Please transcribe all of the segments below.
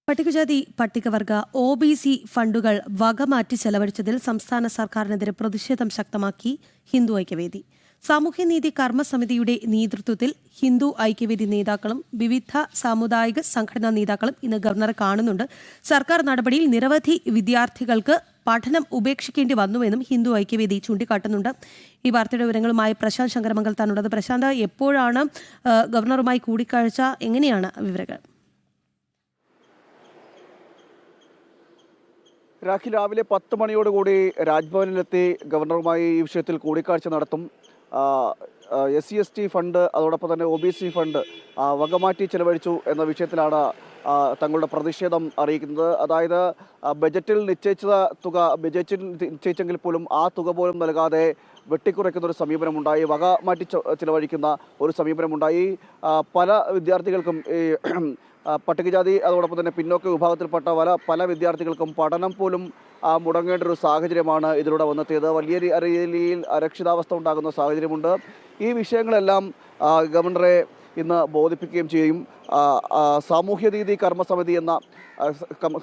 പട്ടികജാതി പട്ടികവർഗ OBC ഫണ്ടുകൾ വകമാറ്റി ചെലവഴിച്ചതിൽ സംസ്ഥാന സർക്കാരിനെതിരെ പ്രതിഷേധം ശക്തമാക്കി ഹിന്ദു ഐക്യവേദി. സാമൂഹ്യനീതി കർമ്മസമിതിയുടെ നേതൃത്വത്തിൽ ഹിന്ദു ഐക്യവേദി നേതാക്കളും വിവിധ സാമുദായിക സംഘടനാ നേതാക്കളും ഇന്ന് ഗവർണറെ കാണുന്നുണ്ട്. സർക്കാർ നടപടിയിൽ നിരവധി വിദ്യാർത്ഥികൾക്ക് പഠനം ഉപേക്ഷിക്കേണ്ടി വന്നുവെന്നും ഹിന്ദു ഐക്യവേദി ചൂണ്ടിക്കാട്ടുന്നുണ്ട്. ഈ വാർത്തയുടെ വിവരങ്ങളുമായി പ്രശാന്ത് ശങ്കരമംഗലത്താണുള്ളത്. പ്രശാന്ത്, എപ്പോഴാണ് ഗവർണറുമായി കൂടിക്കാഴ്ച? എങ്ങനെയാണ് വിവരങ്ങൾ? രാഖി രാവിലെ 10 മണിയോടുകൂടി രാജ്ഭവനിലെത്തി ഗവർണറുമായി ഈ വിഷയത്തിൽ കൂടിക്കാഴ്ച നടത്തും. SC/ST ഫണ്ട്, അതോടൊപ്പം തന്നെ OBC ഫണ്ട് വകമാറ്റി ചെലവഴിച്ചു എന്ന വിഷയത്തിലാണ് തങ്ങളുടെ പ്രതിഷേധം അറിയിക്കുന്നത്. അതായത് ബജറ്റിൽ നിശ്ചയിച്ച തുക ബജറ്റിൽ നിശ്ചയിച്ചെങ്കിൽ പോലും ആ തുക പോലും നൽകാതെ വെട്ടിക്കുറയ്ക്കുന്ന ഒരു സമീപനമുണ്ടായി, വക മാറ്റി ചിലവഴിക്കുന്ന ഒരു സമീപനമുണ്ടായി. പല വിദ്യാർത്ഥികൾക്കും ഈ പട്ടികജാതി അതോടൊപ്പം തന്നെ പിന്നോക്ക വിഭാഗത്തിൽപ്പെട്ട പല വിദ്യാർത്ഥികൾക്കും പഠനം പോലും മുടങ്ങേണ്ട ഒരു സാഹചര്യമാണ് ഇതിലൂടെ വന്നെത്തിയത്. വലിയ രീതിയിൽ അരക്ഷിതാവസ്ഥ ഉണ്ടാകുന്ന സാഹചര്യമുണ്ട്. ഈ വിഷയങ്ങളെല്ലാം ഗവർണറെ ഇന്ന് ബോധിപ്പിക്കുകയും ചെയ്യും. സാമൂഹ്യനീതി കർമ്മസമിതി എന്ന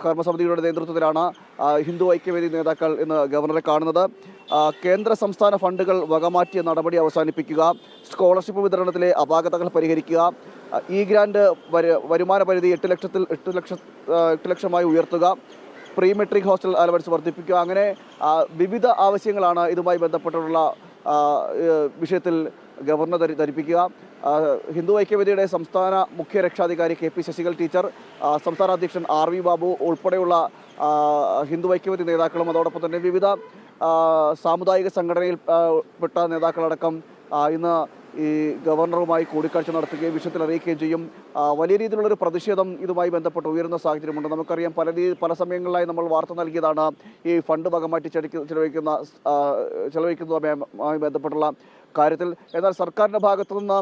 കർമ്മസമിതിയുടെ നേതൃത്വത്തിലാണ് ഹിന്ദു ഐക്യവേദി നേതാക്കൾ ഇന്ന് ഗവർണറെ കാണുന്നത്. കേന്ദ്ര സംസ്ഥാന ഫണ്ടുകൾ വകമാറ്റിയ നടപടി അവസാനിപ്പിക്കുക, സ്കോളർഷിപ്പ് വിതരണത്തിലെ അപാകതകൾ പരിഹരിക്കുക, ഗ്രാന്റ് വരുമാന പരിധി 8 ലക്ഷമായി ഉയർത്തുക, പ്രീ മെട്രിക് ഹോസ്റ്റൽ അലവൻസ് വർദ്ധിപ്പിക്കുക, അങ്ങനെ വിവിധ ആവശ്യങ്ങളാണ് ഇതുമായി ബന്ധപ്പെട്ടുള്ള വിഷയത്തിൽ ഗവർണർ ധരിപ്പിക്കുക. ഹിന്ദു ഐക്യവേദിയുടെ സംസ്ഥാന മുഖ്യ രക്ഷാധികാരി KP ശശികൽ ടീച്ചർ, സംസ്ഥാന അധ്യക്ഷൻ RV ബാബു ഉൾപ്പെടെയുള്ള ഹിന്ദു ഐക്യവേദി നേതാക്കളും അതോടൊപ്പം തന്നെ വിവിധ സാമുദായിക സംഘടനയിൽ പെട്ട നേതാക്കളടക്കം ഇന്ന് ഈ ഗവർണറുമായി കൂടിക്കാഴ്ച നടത്തുകയും വിഷയത്തിൽ അറിയിക്കുകയും ചെയ്യും. വലിയ രീതിയിലുള്ളൊരു പ്രതിഷേധം ഇതുമായി ബന്ധപ്പെട്ട് ഉയരുന്ന സാഹചര്യമുണ്ട്. നമുക്കറിയാം, പല സമയങ്ങളിലായി നമ്മൾ വാർത്ത നൽകിയതാണ് ഈ ഫണ്ട് വകമാറ്റി ചെലവഴിക്കുന്നതുമായി ബന്ധപ്പെട്ടുള്ള കാര്യത്തിൽ. എന്നാൽ സർക്കാരിൻ്റെ ഭാഗത്തു നിന്ന്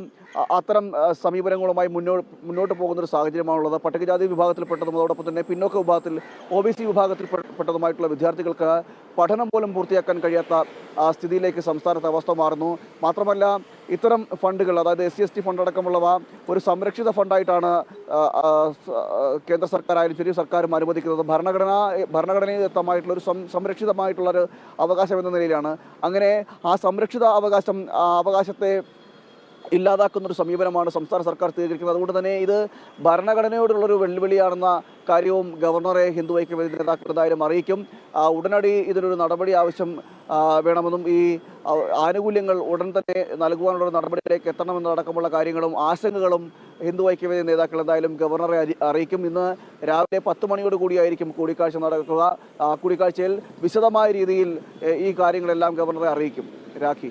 അത്തരം സമീപനങ്ങളുമായി മുന്നോട്ട് പോകുന്നൊരു സാഹചര്യമാണുള്ളത്. പട്ടികജാതി വിഭാഗത്തിൽപ്പെട്ടതും അതോടൊപ്പം തന്നെ പിന്നോക്ക വിഭാഗത്തിൽ OBC വിഭാഗത്തിൽപ്പെട്ടതുമായിട്ടുള്ള വിദ്യാർത്ഥികൾക്ക് പഠനം പോലും പൂർത്തിയാക്കാൻ കഴിയാത്ത സ്ഥിതിയിലേക്ക് സംസ്ഥാനത്ത് അവസ്ഥ മാറുന്നു. മാത്രമല്ല, ഇത്തരം ഫണ്ടുകൾ, അതായത് SC/ST ഫണ്ട് അടക്കമുള്ളവ ഒരു സംരക്ഷിത ഫണ്ടായിട്ടാണ് കേന്ദ്ര സർക്കാരായാലും ശരി സർക്കാരും അനുവദിക്കുന്നത്. ഭരണഘടനായുക്തമായിട്ടുള്ള ഒരു സംരക്ഷിതമായിട്ടുള്ളൊരു അവകാശം എന്ന നിലയിലാണ്. അങ്ങനെ ആ സംരക്ഷിത അവകാശത്തെ ഇല്ലാതാക്കുന്നൊരു സമീപനമാണ് സംസ്ഥാന സർക്കാർ സ്വീകരിക്കുന്നത്. അതുകൊണ്ട് തന്നെ ഇത് ഭരണഘടനയോടുള്ളൊരു വെല്ലുവിളിയാണെന്ന കാര്യവും ഗവർണറെ ഹിന്ദു ഐക്യവേദി നേതാക്കൾ എന്തായാലും അറിയിക്കും. ഉടനടി ഇതിനൊരു നടപടി ആവശ്യം വേണമെന്നും ഈ ആനുകൂല്യങ്ങൾ ഉടൻ തന്നെ നൽകുവാനുള്ള നടപടിയിലേക്ക് എത്തണമെന്നതടക്കമുള്ള കാര്യങ്ങളും ആശങ്കകളും ഹിന്ദു ഐക്യവേദി നേതാക്കൾ എന്തായാലും ഗവർണറെ അറിയിക്കും. ഇന്ന് രാവിലെ 10 മണിയോട് കൂടിയായിരിക്കും കൂടിക്കാഴ്ച നടക്കുക. കൂടിക്കാഴ്ചയിൽ വിശദമായ രീതിയിൽ ഈ കാര്യങ്ങളെല്ലാം ഗവർണറെ അറിയിക്കും. രാഖി.